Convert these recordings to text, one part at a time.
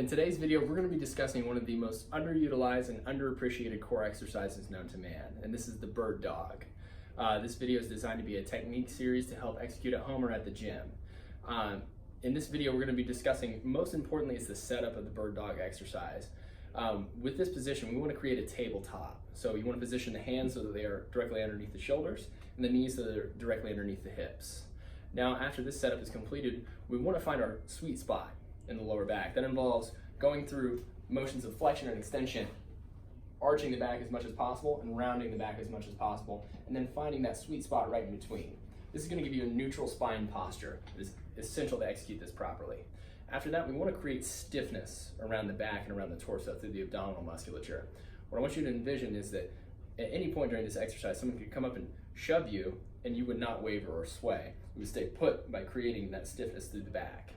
In today's video, we're going to be discussing one of the most underutilized and underappreciated core exercises known to man, and this is the bird dog. This video is designed to be a technique series to help execute at home or at the gym. In this video, we're going to be discussing, most importantly, is the setup of the bird dog exercise. With this position, we want to create a tabletop. So you want to position the hands so that they are directly underneath the shoulders and the knees so that they're directly underneath the hips. Now, after this setup is completed, we want to find our sweet spot in the lower back. That involves going through motions of flexion and extension, arching the back as much as possible and rounding the back as much as possible, and then finding that sweet spot right in between. This is going to give you a neutral spine posture. It is essential to execute this properly. After that, we want to create stiffness around the back and around the torso through the abdominal musculature. What I want you to envision is that at any point during this exercise, someone could come up and shove you and you would not waver or sway. You would stay put by creating that stiffness through the back.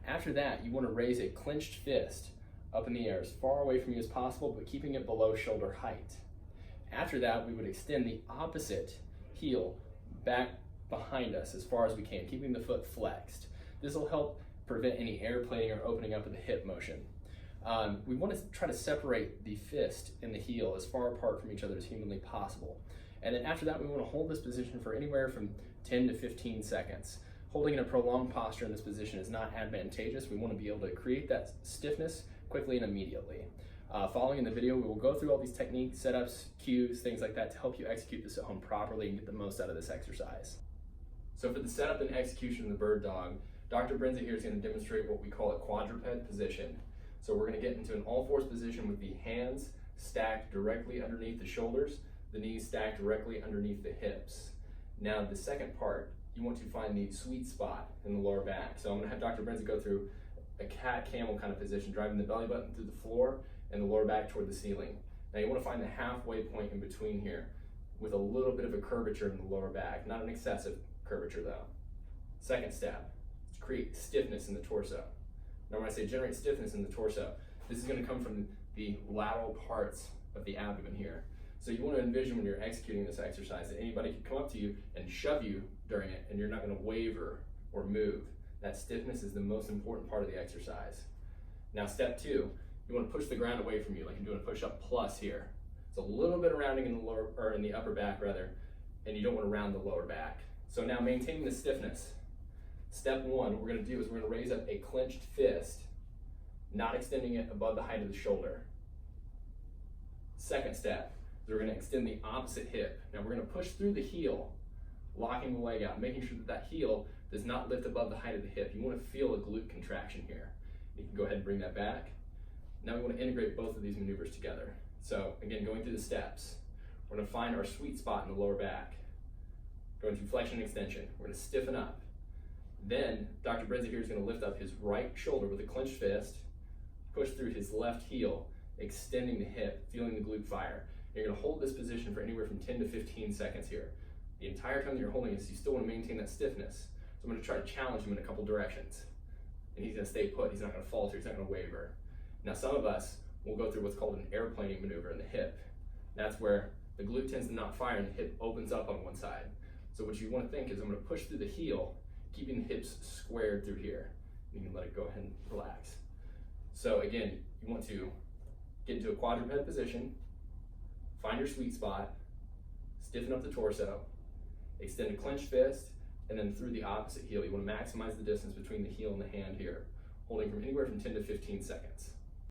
After that, you want to raise a clenched fist up in the air as far away from you as possible, but keeping it below shoulder height. After that, we would extend the opposite heel back behind us as far as we can, keeping the foot flexed. This will help prevent any airplaning or opening up of the hip motion. We want to try to separate the fist and the heel as far apart from each other as humanly possible. And then after that, we want to hold this position for anywhere from 10 to 15 seconds. Holding in a prolonged posture in this position is not advantageous. We want to be able to create that stiffness quickly and immediately. Following in the video, we will go through all these techniques, setups, cues, things like that to help you execute this at home properly and get the most out of this exercise. So for the setup and execution of the bird dog, Dr. Brenza here is going to demonstrate what we call a quadruped position. So we're going to get into an all-fours position with the hands stacked directly underneath the shoulders, the knees stacked directly underneath the hips. Now the second part, you want to find the sweet spot in the lower back. So I'm going to have Dr. Brenza go through a cat-camel kind of position, driving the belly button through the floor and the lower back toward the ceiling. Now you want to find the halfway point in between here with a little bit of a curvature in the lower back, not an excessive curvature though. Second step, is create stiffness in the torso. Now when I say generate stiffness in the torso, this is going to come from the lateral parts of the abdomen here. So you want to envision when you're executing this exercise that anybody could come up to you and shove you during it and you're not going to waver or move. That stiffness is the most important part of the exercise. Now step two, you want to push the ground away from you like you're doing a push-up plus here. It's a little bit of rounding in the lower, or in the upper back rather, and you don't want to round the lower back. So now maintaining the stiffness. Step one, what we're going to do is we're going to raise up a clenched fist, not extending it above the height of the shoulder. Second step, we're going to extend the opposite hip. Now we're going to push through the heel, locking the leg out, making sure that that heel does not lift above the height of the hip. You want to feel a glute contraction here. You can go ahead and bring that back. Now we want to integrate both of these maneuvers together. So again, going through the steps, we're going to find our sweet spot in the lower back. Going through flexion and extension, we're going to stiffen up. Then Dr. Brenza here is going to lift up his right shoulder with a clenched fist, push through his left heel, extending the hip, feeling the glute fire. You're going to hold this position for anywhere from 10 to 15 seconds here. The entire time that you're holding this, you still want to maintain that stiffness. So I'm going to try to challenge him in a couple directions. And he's going to stay put. He's not going to falter. He's not going to waver. Now some of us will go through what's called an airplaning maneuver in the hip. That's where the glute tends to not fire and the hip opens up on one side. So what you want to think is I'm going to push through the heel, keeping the hips squared through here. You can let it go ahead and relax. So again, you want to get into a quadruped position, find your sweet spot, stiffen up the torso, extend a clenched fist, and then through the opposite heel. You want to maximize the distance between the heel and the hand here, holding from anywhere from 10 to 15 seconds.